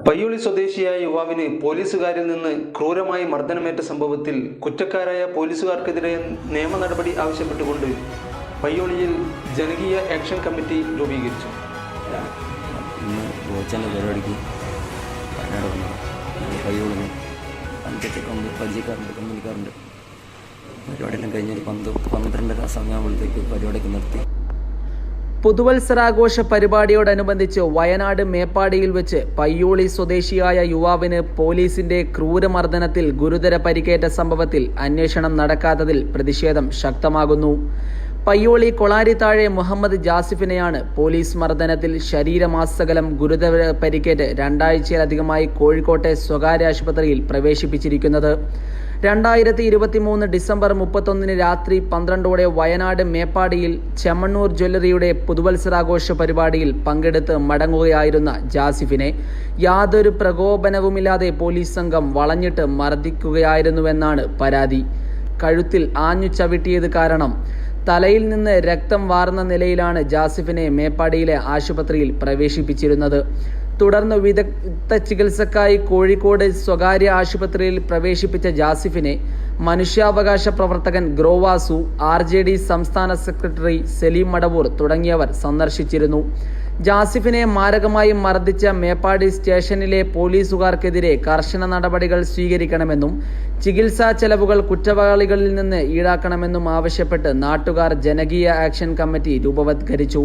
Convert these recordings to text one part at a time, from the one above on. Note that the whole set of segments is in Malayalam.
പയ്യോളി സ്വദേശിയായ യുവാവിന് പോലീസുകാരിൽ നിന്ന് ക്രൂരമായി മർദ്ദനമേറ്റ സംഭവത്തിൽ കുറ്റക്കാരായ പോലീസുകാർക്കെതിരെ നിയമ നടപടി ആവശ്യപ്പെട്ടുകൊണ്ട് പയ്യോളിയിൽ ജനകീയ ആക്ഷൻ കമ്മിറ്റി രൂപീകരിച്ചു. പരിപാടിക്ക് പയ്യോളിന് പഞ്ചായത്തൊക്കെ പരിചയക്കാരുണ്ട്, കമ്പനിക്കാരുണ്ട്. പരിപാടിയെല്ലാം കഴിഞ്ഞൊരു 12 സമയമാകുമ്പോഴത്തേക്ക് പരിപാടിയൊക്കെ നിർത്തി. പുതുവത്സരാഘോഷ പരിപാടിയോടനുബന്ധിച്ച് വയനാട് മേപ്പാടിയിൽ വെച്ച് പയ്യോളി സ്വദേശിയായ യുവാവിന് പോലീസിന്റെ ക്രൂരമർദ്ദനത്തിൽ ഗുരുതര പരിക്കേറ്റ സംഭവത്തിൽ അന്വേഷണം നടക്കാത്തതിൽ പ്രതിഷേധം ശക്തമാകുന്നു. പയ്യോളി കൊളാരിത്താഴെ മുഹമ്മദ് ജാസിഫിനെയാണ് പോലീസ് മർദ്ദനത്തിൽ ശരീരമാസകലം ഗുരുതര പരിക്കേറ്റ് 2 ആഴ്ചയിലധികമായി കോഴിക്കോട്ടെ സ്വകാര്യ ആശുപത്രിയിൽ പ്രവേശിപ്പിച്ചിരിക്കുന്നത്. 2023 ഡിസംബർ 31 രാത്രി 12ഓടെ വയനാട് മേപ്പാടിയിൽ ചെമ്മണ്ണൂർ ജ്വല്ലറിയുടെ പുതുവത്സരാഘോഷ പരിപാടിയിൽ പങ്കെടുത്ത് മടങ്ങുകയായിരുന്ന ജാസിഫിനെ യാതൊരു പ്രകോപനവുമില്ലാതെ പോലീസ് സംഘം വളഞ്ഞിട്ട് മർദ്ദിക്കുകയായിരുന്നുവെന്നാണ് പരാതി. കഴുത്തിൽ ആഞ്ഞു ചവിട്ടിയത് കാരണം തലയിൽ നിന്ന് രക്തം വാർന്ന നിലയിലാണ് ജാസിഫിനെ മേപ്പാടിയിലെ ആശുപത്രിയിൽ പ്രവേശിപ്പിച്ചിരുന്നത്. തുടർന്ന് വിദഗ്ധ ചികിത്സക്കായി കോഴിക്കോട് സ്വകാര്യ ആശുപത്രിയിൽ പ്രവേശിപ്പിച്ച ജാസിഫിനെ മനുഷ്യാവകാശ പ്രവർത്തകൻ ഗ്രോവാസു, RJD സംസ്ഥാന സെക്രട്ടറി സലീം മടവൂർ തുടങ്ങിയവർ സന്ദർശിച്ചിരുന്നു. ജാസിഫിനെ മാരകമായി മർദ്ദിച്ച മേപ്പാടി സ്റ്റേഷനിലെ പോലീസുകാർക്കെതിരെ കർശന നടപടികൾ സ്വീകരിക്കണമെന്നും ചികിത്സാ ചെലവുകൾ കുറ്റവാളികളിൽ നിന്ന് ഈടാക്കണമെന്നും ആവശ്യപ്പെട്ട് നാട്ടുകാർ ജനകീയ ആക്ഷൻ കമ്മിറ്റി രൂപവത്കരിച്ചു.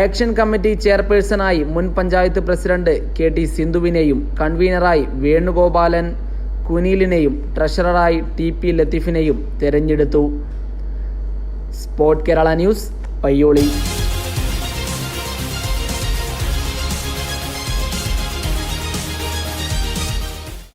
ആക്ഷൻ കമ്മിറ്റി ചെയർപേഴ്സണായി മുൻ പഞ്ചായത്ത് പ്രസിഡന്റ് KT സിന്ധുവിനെയും കൺവീനറായി വേണുഗോപാലൻ കുനീലിനെയും ട്രഷററായി TP ലത്തീഫിനെയും തെരഞ്ഞെടുത്തു. Sport Kerala news, Payyoli.